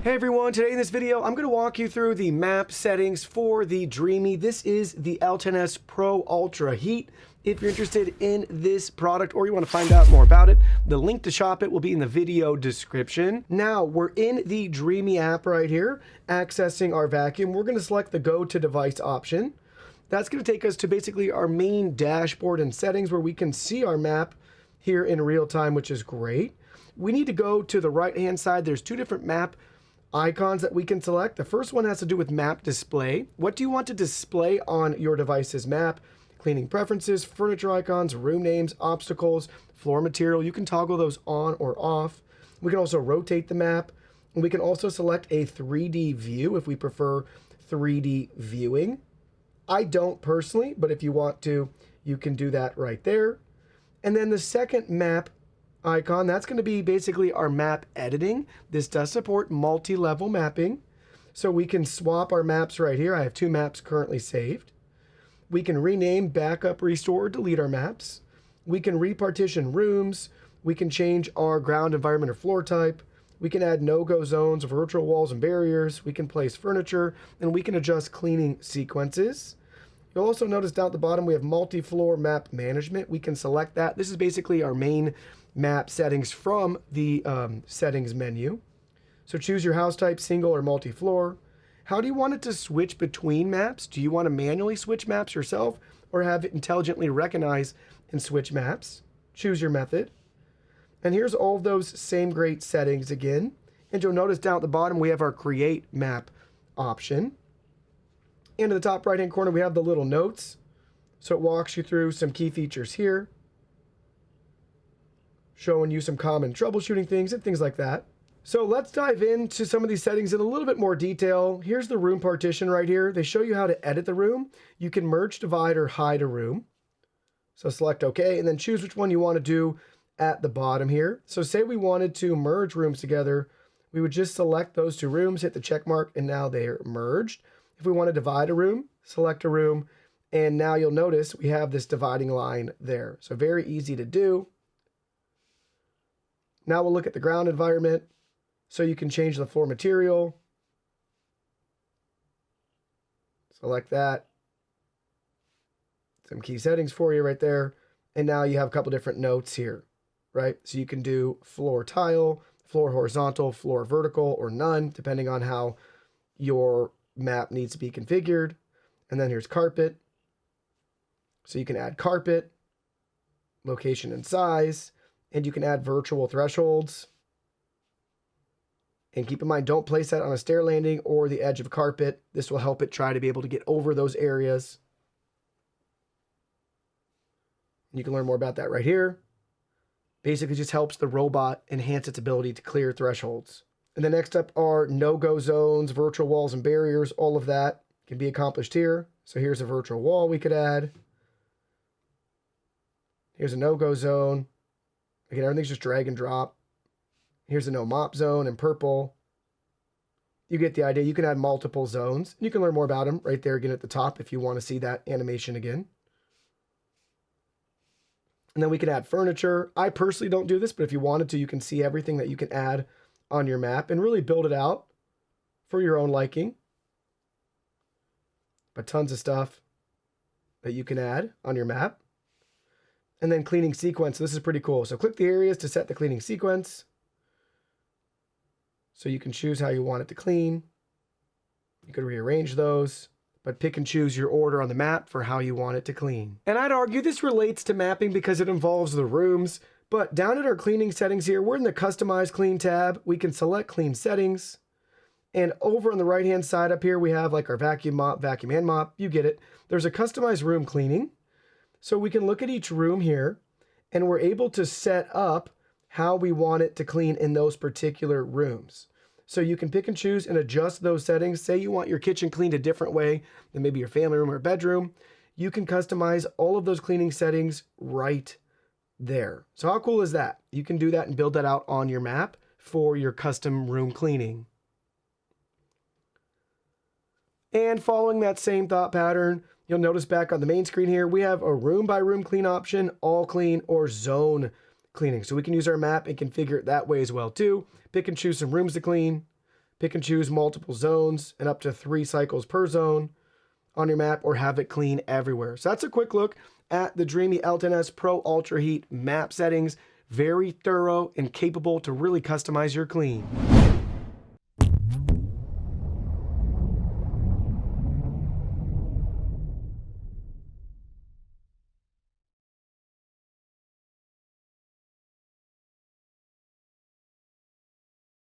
Hey everyone, today in this video, I'm going to walk you through the map settings for the Dreame. This is the L10s Pro Ultra Heat. If you're interested in this product or you want to find out more about it, the link to shop it will be in the video description. Now, we're in the Dreame app right here, accessing our vacuum. We're going to select the Go to Device option. That's going to take us to basically our main dashboard and settings where we can see our map here in real time, which is great. We need to go to the right-hand side. There's two different map icons that we can select. The first one has to do with map display. What do you want to display on your device's map? Cleaning preferences, furniture icons, room names, obstacles, floor material. You can toggle those on or off. We can also rotate the map. And we can also select a 3D view if we prefer 3D viewing. I don't personally, but if you want to, you can do that right there. And then the second map icon, that's going to be basically our map editing. This does support multi-level mapping, so we can swap our maps right here. I have two maps currently saved. We can rename, backup, restore, delete our maps. We can repartition rooms. We can change our ground environment or floor type. We can add no-go zones, virtual walls and barriers. We can place furniture, and we can adjust cleaning sequences. You'll also notice down at the bottom we have multi-floor map management. We can select that. This is basically our main map settings from the settings menu. So choose your house type, single or multi-floor. How do you want it to switch between maps? Do you want to manually switch maps yourself or have it intelligently recognize and switch maps? Choose your method. And here's all of those same great settings again. And you'll notice down at the bottom we have our create map option. And in the top right hand corner we have the little notes. So it walks you through some key features here, showing you some common troubleshooting things and things like that. So let's dive into some of these settings in a little bit more detail. Here's the room partition right here. They show you how to edit the room. You can merge, divide, or hide a room. So select OK, and then choose which one you want to do at the bottom here. So say we wanted to merge rooms together, we would just select those two rooms, hit the check mark, and now they're merged. If we want to divide a room, select a room, and now you'll notice we have this dividing line there. So very easy to do. Now we'll look at the ground environment. So you can change the floor material. Select that. Some key settings for you right there. And now you have a couple different notes here, right? So you can do floor tile, floor horizontal, floor vertical, or none, depending on how your map needs to be configured. And then here's carpet. So you can add carpet, location and size. And you can add virtual thresholds. And keep in mind, don't place that on a stair landing or the edge of carpet. This will help it try to be able to get over those areas. You can learn more about that right here. Basically just helps the robot enhance its ability to clear thresholds. And then next up are no-go zones, virtual walls and barriers. All of that can be accomplished here. So here's a virtual wall we could add. Here's a no-go zone. Again, everything's just drag and drop. Here's a no mop zone in purple. You get the idea. You can add multiple zones. You can learn more about them right there again at the top if you want to see that animation again. And then we can add furniture. I personally don't do this, but if you wanted to, you can see everything that you can add on your map and really build it out for your own liking. But tons of stuff that you can add on your map. And then cleaning sequence. This is pretty cool. So click the areas to set the cleaning sequence. So you can choose how you want it to clean. You could rearrange those, but pick and choose your order on the map for how you want it to clean. And I'd argue this relates to mapping because it involves the rooms. But down at our cleaning settings here, we're in the Customize Clean tab. We can select clean settings. And over on the right-hand side up here, we have like our vacuum mop, vacuum hand mop. You get it. There's a customized room cleaning. So we can look at each room here, and we're able to set up how we want it to clean in those particular rooms. So you can pick and choose and adjust those settings. Say you want your kitchen cleaned a different way than maybe your family room or bedroom. You can customize all of those cleaning settings right there. So how cool is that? You can do that and build that out on your map for your custom room cleaning. And following that same thought pattern, you'll notice back on the main screen here, we have a room by room clean option, all clean, or zone cleaning. So we can use our map and configure it that way as well too. Pick and choose some rooms to clean, Pick and choose multiple zones and up to 3 cycles per zone on your map, or have it clean everywhere. So that's a quick look at the Dreame L10s Pro Ultra Heat map settings. Very thorough and capable to really customize your clean.